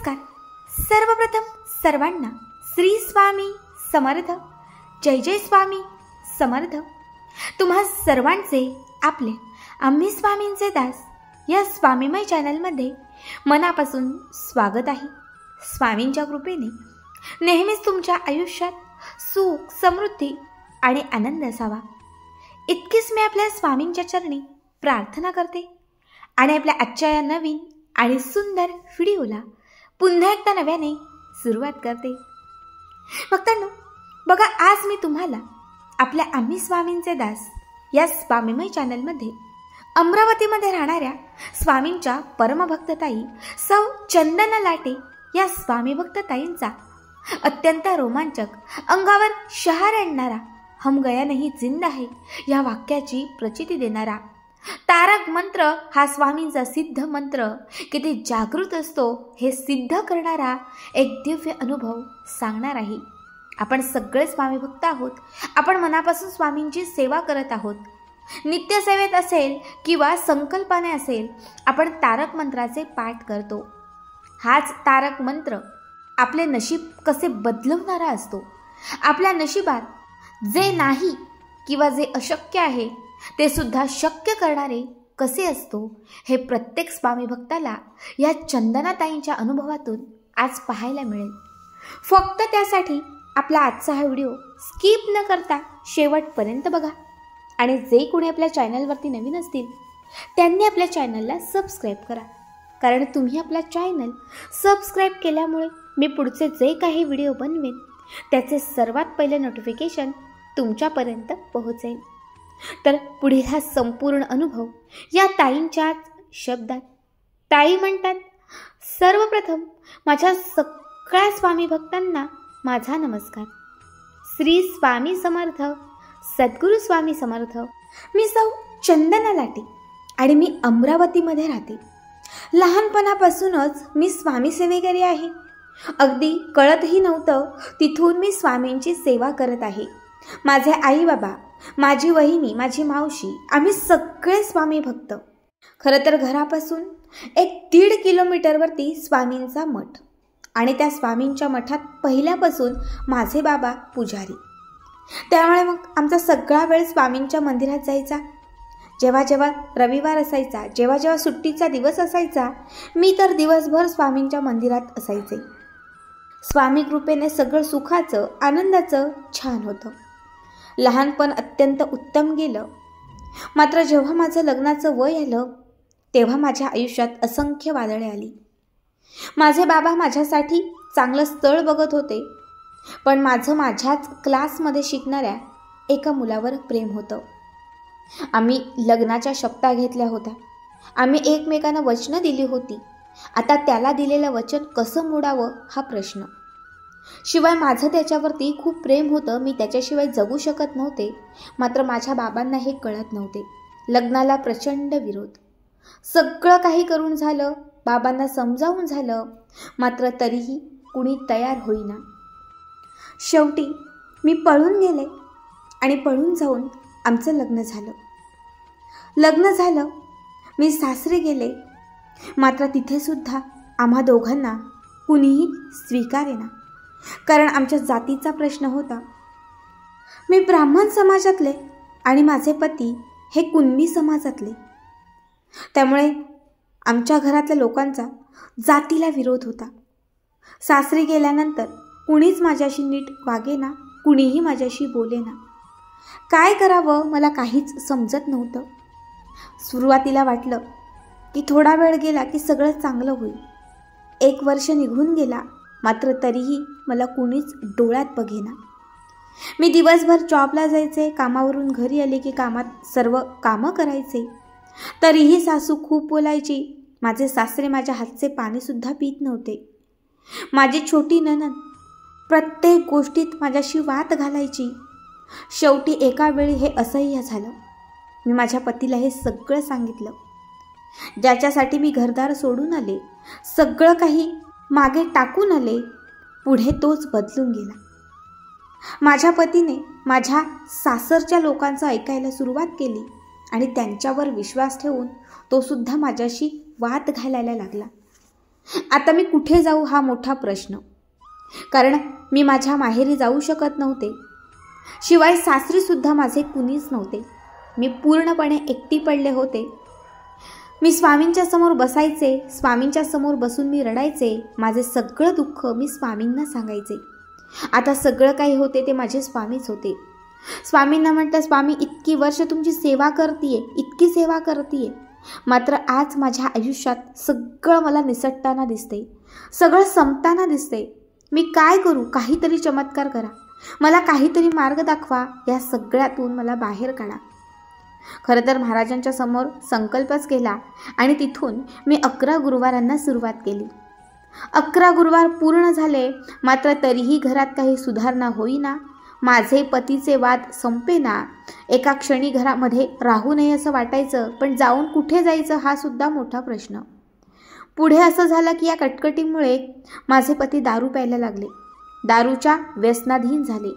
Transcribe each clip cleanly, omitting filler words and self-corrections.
नमस्कार. सर्वप्रथम सर्वांना श्री स्वामी समर्थ. जय जय स्वामी समर्थ. तुम्हा सर्वांचे आपले आम्ही स्वामींचे दास या स्वामीमय चॅनलमध्ये मनापासून स्वागत आहे. स्वामींच्या कृपेने नेहमीच तुमच्या आयुष्यात सुख, समृद्धी आणि आनंद असावा इतकीच मी आपल्या स्वामींच्या चरणी प्रार्थना करते. आणि आपल्या आजच्या या नवीन आणि सुंदर व्हिडिओला पुन्हा एकदा नव्याने सुरुवात करते. भक्तांनो, बघा, आज मी तुम्हाला आपल्या आम्ही स्वामींचे दास या स्वामीमय चॅनलमध्ये अमरावतीमध्ये राहणाऱ्या स्वामींच्या परमभक्तताई सौ चंदना लाटे या स्वामी भक्तताईंचा अत्यंत रोमांचक, अंगावर शहार आणणारा, हम गया नहीं जिंदा है या वाक्याची प्रचिती देणारा तारक मंत्र, हा स्वामींचा सिद्ध मंत्र किती जागृत असतो हे सिद्ध करणारा एक दिव्य अनुभव सांगणार आहे. आपण सगळे स्वामी भक्त आहोत. आपण मनापासून स्वामींची सेवा करत आहोत. नित्यसेवेत असेल किंवा संकल्पाने असेल, आपण तारक मंत्राचे पाठ करतो. हाच तारक मंत्र आपले नशीब कसे बदलवणारा असतो. आपल्या नशिबात जे नाही किंवा जे अशक्य आहे ते सुद्धा शक्य करणारे कसे असतो हे प्रत्येक स्वामी भक्ताला या चंदनाताईंच्या अनुभवातून आज पाहायला मिळेल. फक्त त्यासाठी आपला आजचा हा व्हिडिओ स्किप न करता शेवटपर्यंत बघा. आणि जे कोणी आपल्या चॅनलवरती नवीन असतील त्यांनी आपल्या चॅनलला सबस्क्राईब करा. कारण तुम्ही आपला चॅनल सबस्क्राईब केल्यामुळे मी पुढचे जे काही व्हिडिओ बनवेन त्याचे सर्वात पहिले नोटिफिकेशन तुमच्यापर्यंत पोहोचेल. तर पुढील हा संपूर्ण अनुभव या ताईंच्या शब्दात. ताई म्हणतात, सर्वप्रथम माझ्या सगळ्या स्वामी भक्तांना माझा नमस्कार. श्री स्वामी समर्थ, सद्गुरू स्वामी समर्थ. मी सौ चंदना लाटे आणि मी अमरावतीमध्ये राहते. लहानपणापासूनच मी स्वामी सेवेकरी आहे. अगदी कळतही नव्हतं तिथून मी स्वामींची सेवा करत आहे. माझे आई बाबा, माझी वहिनी, माझी मावशी, आम्ही सगळे स्वामी भक्त. खरं तर घरापासून 1-1.5 किलोमीटरवरती स्वामींचा मठ आणि त्या स्वामींच्या मठात पहिल्यापासून माझे बाबा पुजारी. त्यामुळे मग आमचा सगळा वेळ स्वामींच्या मंदिरात जायचा. जेव्हा जेव्हा रविवार असायचा, जेव्हा जेव्हा सुट्टीचा दिवस असायचा, मी तर दिवसभर स्वामींच्या मंदिरात असायचे. स्वामी कृपेने सगळं सुखाचं, आनंदाचं छान होतं. लहानपण अत्यंत उत्तम गेलं. मात्र जेव्हा माझं लग्नाचं वय आलं तेव्हा माझ्या आयुष्यात असंख्य वादळे आली. माझे बाबा माझ्यासाठी चांगलं स्थळ बघत होते, पण माझं माझ्याच क्लासमध्ये शिकणाऱ्या एका मुलावर प्रेम होतं. आम्ही लग्नाच्या शपथा घेतल्या होत्या. आम्ही एकमेकांना वचनं दिली होती. आता त्याला दिलेलं वचन कसं मोडावं हा प्रश्न. शिवाय माझं त्याच्यावरती खूप प्रेम होतं. मी त्याच्याशिवाय जगू शकत नव्हते. मात्र माझ्या बाबांना हे कळत नव्हते. लग्नाला प्रचंड विरोध. सगळं काही करून झालं, बाबांना समजावून झालं, मात्र तरीही कुणी तयार होईना. शेवटी मी पळून गेले आणि पळून जाऊन आमचं लग्न झालं. मी सासरे गेले. मात्र तिथेसुद्धा आम्हा दोघांना कुणीही स्वीकारेना. कारण आमच्या जातीचा प्रश्न होता. मी ब्राह्मण समाजातले आणि माझे पती हे कुणबी समाजातले. त्यामुळे आमच्या घरातल्या लोकांचा जातीला विरोध होता. सासरी गेल्यानंतर कुणीच माझ्याशी नीट वागेना, कुणीही माझ्याशी बोलेना. काय करावं मला काहीच समजत नव्हतं. सुरुवातीला वाटलं की थोडा वेळ गेला की सगळं चांगलं होईल. 1 वर्ष निघून गेला, मात्र तरीही मला कुणीच डोळ्यात बघेना. मी दिवसभर जॉबला जायचे. कामावरून घरी आले की कामात सर्व कामं करायचे. तरीही सासू खूप बोलायची. माझे सासरे माझ्या हातचे पाणीसुद्धा पीत नव्हते. माझी छोटी नणंद प्रत्येक गोष्टीत माझ्याशी वाद घालायची. शेवटी एका वेळी हे असह्य झालं. मी माझ्या पतीला हे सगळं सांगितलं. ज्याच्यासाठी मी घरदार सोडून आले, सगळं काही मागे टाकून आले, पुढे तोच बदलून गेला. माझ्या पतीने माझ्या सासरच्या लोकांचं ऐकायला सुरुवात केली आणि त्यांच्यावर विश्वास ठेवून तो सुद्धा माझ्याशी वाद घालायला लागला. आता मी कुठे जाऊ हा मोठा प्रश्न, कारण मी माझ्या माहेरी जाऊ शकत नव्हते. शिवाय सासरीसुद्धा माझे कुणीच नव्हते. मी पूर्णपणे एकटी पडले होते. मी स्वामींच्या समोर बसायचे, स्वामींच्या समोर बसून मी रडायचे. माझे सगळं दुःख मी स्वामींना सांगायचे. आता सगळं काही होते ते माझे स्वामीच होते. स्वामींना म्हटलं, स्वामी इतकी वर्ष तुमची सेवा करतीये, इतकी सेवा करतीये, मात्र आज माझ्या आयुष्यात सगळं मला निसटताना दिसते, सगळं संपताना दिसते. मी काय करू? काहीतरी चमत्कार करा, मला काहीतरी मार्ग दाखवा, या सगळ्यातून मला बाहेर काढा. खरं तर महाराजांच्या समोर संकल्पच केला आणि तिथून मी 11 गुरुवारांना सुरुवात केली. 11 गुरुवार पूर्ण झाले, मात्र तरीही घरात काही सुधारणा होईना. माझे पतीचे वाद संपेना. एका क्षणी घरामध्ये राहू नये असं वाटायचं, पण जाऊन कुठे जायचं हा सुद्धा मोठा प्रश्न. पुढे असं झालं की या कटकटीमुळे माझे पती दारू प्यायला लागले, दारूच्या व्यसनाधीन झाले.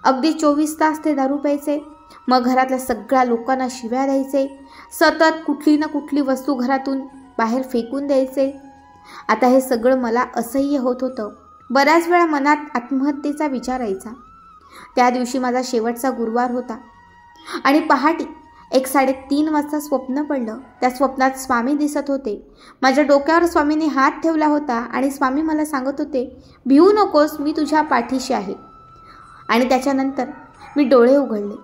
अगदी 24 तास ते दारू प्यायचे. मग घरातल्या सगळ्या लोकांना शिव्या द्यायचे, सतत कुठली ना कुठली वस्तू घरातून बाहेर फेकून द्यायचे. आता हे सगळं मला असह्य होत होतं. बऱ्याच वेळा मनात आत्महत्येचा विचार यायचा. त्या दिवशी माझा शेवटचा गुरुवार होता आणि पहाटे 1:30 वाजता स्वप्न पडलं. त्या स्वप्नात स्वामी दिसत होते. माझ्या डोक्यावर स्वामींनी हात ठेवला होता आणि स्वामी मला सांगत होते, भिवू नकोस, मी तुझ्या पाठीशी आहे. आणि त्याच्यानंतर मी डोळे उघडले.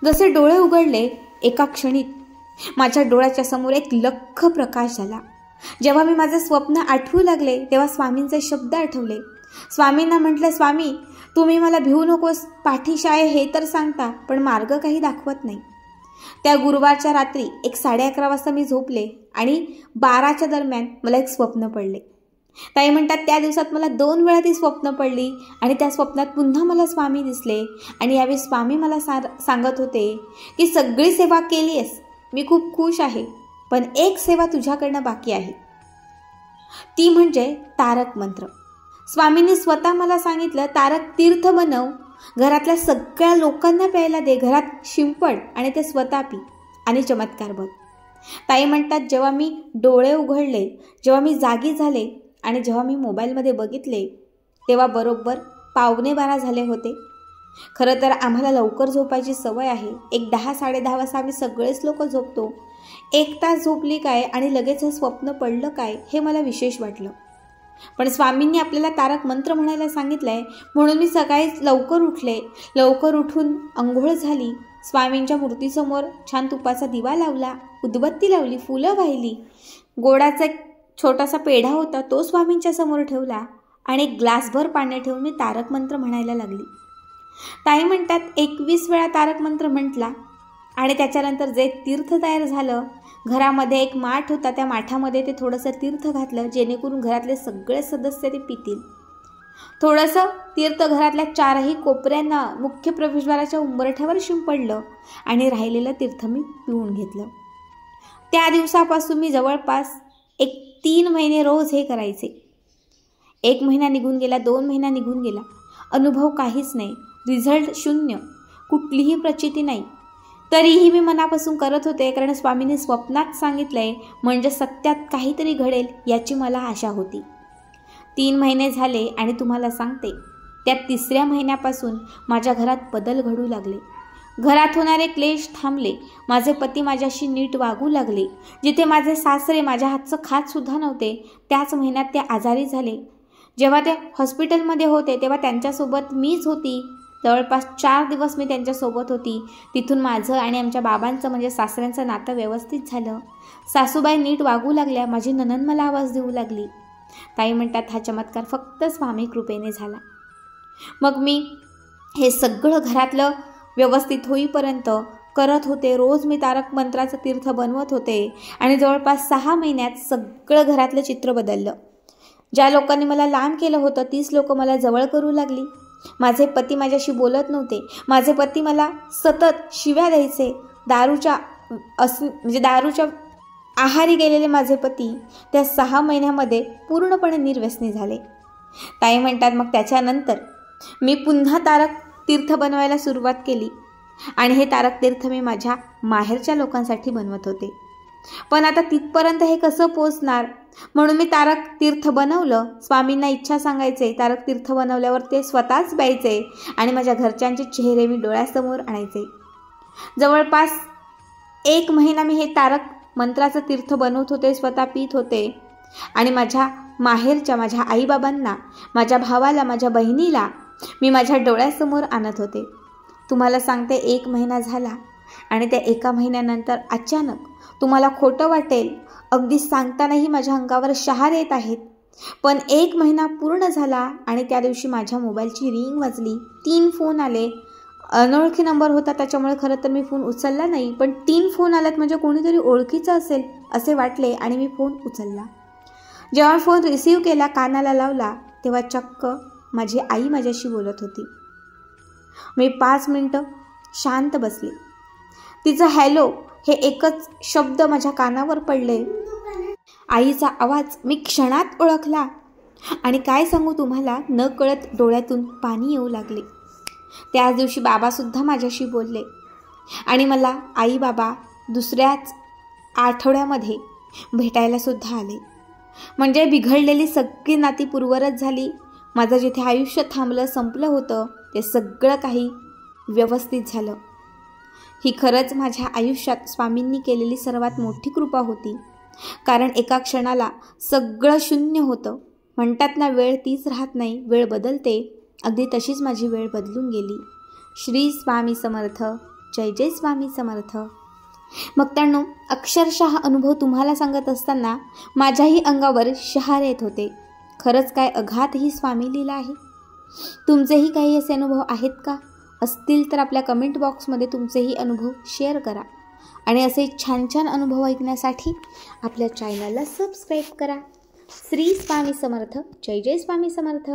जसे डोळे उघडले, एका क्षणीत माझ्या डोळ्याच्या समोर एक लख्ख प्रकाश झाला. जेव्हा मी माझे स्वप्न आठवू लागले तेव्हा स्वामींचे शब्द आठवले. स्वामींना म्हटलं, स्वामी तुम्ही मला भिवू नकोस, पाठीशी आहे हे तर सांगता, पण मार्ग काही दाखवत नाही. त्या गुरुवारच्या रात्री 11:30 वाजता मी झोपले आणि 12च्या दरम्यान मला एक स्वप्न पडले. ताई म्हणतात, त्या दिवसात मला 2 वेळा ती स्वप्न पडली आणि त्या स्वप्नात पुन्हा मला स्वामी दिसले. आणि यावेळी स्वामी मला सांगत होते की सगळी सेवा केली आहेस, मी खूप खुश आहे, पण एक सेवा तुझ्याकडनं बाकी आहे, ती म्हणजे तारक मंत्र. स्वामींनी स्वतः मला सांगितलं, तारक तीर्थ बनव, घरातल्या सगळ्या लोकांना प्यायला दे, घरात शिंपड आणि ते स्वतः पी आणि चमत्कार बघ. ताई म्हणतात, जेव्हा मी डोळे उघडले, जेव्हा मी जागी झाले आणि जेव्हा मी मोबाईलमध्ये बघितले तेव्हा बरोबर 11:45 झाले होते. खरं तर आम्हाला लवकर झोपायची सवय आहे. 10-10:30 वाजता आम्ही सगळेच लोक झोपतो. 1 तास झोपली काय आणि लगेच हे स्वप्न पडलं काय हे मला विशेष वाटलं. पण स्वामींनी आपल्याला तारक मंत्र म्हणायला सांगितलंय, म्हणून मी सकाळी लवकर उठले. लवकर उठून अंघोळ झाली, स्वामींच्या मूर्तीसमोर छान तुपाचा दिवा लावला, उदबत्ती लावली, फुलं वाहिली, गोडाचा एक छोटासा पेढा होता तो स्वामींच्या समोर ठेवला आणि एक ग्लासभर पाणी ठेवून मी तारक मंत्र म्हणायला लागली. ताई म्हणतात, 21 वेळा तारक मंत्र म्हटला आणि त्याच्यानंतर जे तीर्थ तयार झालं, घरामध्ये एक माठ होता, त्या माठामध्ये ते थोडंसं तीर्थ घातलं जेणेकरून घरातले सगळे सदस्य ते पितील. थोडंसं तीर्थ घरातल्या 4ही कोपऱ्यांना मुख्य प्रवेशद्वाराच्या उंबरठ्यावर शिंपडलं आणि राहिलेलं तीर्थ मी पिऊन घेतलं. त्या दिवसापासून मी जवळपास 3 महिने रोज हे करायचे. 1 महिना निघून गेला, 2 महिना निघून गेला, अनुभव काहीच नाही, रिझल्ट शून्य, कुठलीही प्रचिती नाही. तरीही मी मनापासून करत होते, कारण स्वामींनी स्वप्नात सांगितलंय, म्हणजे सत्यात काहीतरी घडेल याची मला आशा होती. 3 महिने झाले आणि तुम्हाला सांगते, त्या 3ऱ्या महिन्यापासून माझ्या घरात बदल घडू लागले. घरात होणारे क्लेश थांबले. माझे पती माझ्याशी नीट वागू लागले. जिथे माझे सासरे माझ्या हातचं खातसुद्धा नव्हते, त्याच महिन्यात ते आजारी झाले. जेव्हा ते हॉस्पिटलमध्ये होते तेव्हा त्यांच्यासोबत मीच होती. जवळपास 4 दिवस मी त्यांच्यासोबत होती. तिथून माझं आणि आमच्या बाबांचं म्हणजे सासऱ्यांचं नातं व्यवस्थित झालं. सासूबाई नीट वागू लागल्या. माझी नणंद मला आवाज देऊ लागली. ताई म्हणतात, हा चमत्कार फक्त स्वामी कृपेने झाला. मग मी हे सगळं घरातलं व्यवस्थित होईपर्यंत करत होते. रोज मी तारक मंत्राचं तीर्थ बनवत होते आणि जवळपास 6 महिन्यात सगळं घरातलं चित्र बदललं. ज्या लोकांनी मला लांब केलं होतं तीच लोक मला जवळ करू लागली. माझे पती माझ्याशी बोलत नव्हते. माझे पती मला सतत शिव्या द्यायचे. दारूच्या आहारी गेलेले माझे पती त्या 6 महिन्यामध्ये पूर्णपणे निर्व्यसनी झाले. ताई म्हणतात, मग त्याच्यानंतर मी पुन्हा तारक तीर्थ बनवायला सुरुवात केली आणि हे तारक तीर्थ मी माझ्या माहेरच्या लोकांसाठी बनवत होते. पण आता तिथपर्यंत हे कसं पोचणार, म्हणून मी तारक तीर्थ बनवलं. स्वामींना इच्छा सांगायचे, तारक तीर्थ बनवल्यावर ते स्वतःच प्यायचे आणि माझ्या घरच्यांचे चेहरे मी डोळ्यासमोर आणायचे. जवळपास 1 महिना मी हे तारक मंत्राचं तीर्थ बनवत होते, स्वतः पीत होते आणि माझ्या माहेरच्या माझ्या आईबाबांना, माझ्या भावाला, माझ्या बहिणीला मी माझ्या डोळ्यासमोर आणत होते. तुम्हाला सांगते 1 महिना झाला आणि त्या 1 महिन्यानंतर अचानक तुम्हाला खोटं वाटेल, अगदी सांगतानाही माझ्या अंगावर शहार येत आहेत, पण 1 महिना पूर्ण झाला आणि त्या दिवशी माझ्या मोबाईलची रिंग वाजली. 3 फोन आले. अनोळखी नंबर होता, त्याच्यामुळे खरं तर मी फोन उचलला नाही, पण 3 फोन आलेत म्हणजे कोणीतरी ओळखीचं असेल असे वाटले आणि मी फोन उचलला. जेव्हा फोन रिसीव केला, कानाला लावला, तेव्हा चक्क माझी आई माझ्याशी बोलत होती. मी 5 मिनटं शांत बसले. तिचं हॅलो हे एकच शब्द माझ्या कानावर पडले. आईचा आवाज मी क्षणात ओळखला आणि काय सांगू तुम्हाला, न कळत डोळ्यातून पाणी येऊ लागले. त्याच दिवशी बाबासुद्धा माझ्याशी बोलले आणि मला आई बाबा दुसऱ्याच आठवड्यामध्ये भेटायला सुद्धा आले. म्हणजे बिघडलेली सगळी नाती पूर्वरत झाली. माझं जिथे आयुष्य थांबलं, संपलं होतं, ते सगळं काही व्यवस्थित झालं. ही खरंच माझ्या आयुष्यात स्वामींनी केलेली सर्वात मोठी कृपा होती. कारण एका क्षणाला सगळं शून्य होतं. म्हणतात ना, वेळ तीच राहत नाही, वेळ बदलते. अगदी तशीच माझी वेळ बदलून गेली. श्री स्वामी समर्थ. जय जय स्वामी समर्थ. भक्तांनो, अक्षरशः अनुभव तुम्हाला सांगत असताना माझ्याही अंगावर शहारे येत होते. खरंच काय अघात ही स्वामी लीला आहे. तुमचेही काही असे अनुभव आहेत का? असतील तर आपल्या कमेंट बॉक्समध्ये तुमचेही अनुभव शेअर करा आणि असे छान छान अनुभव ऐकण्यासाठी आपल्या चॅनलला सबस्क्राईब करा. श्री स्वामी समर्थ. जय जय स्वामी समर्थ.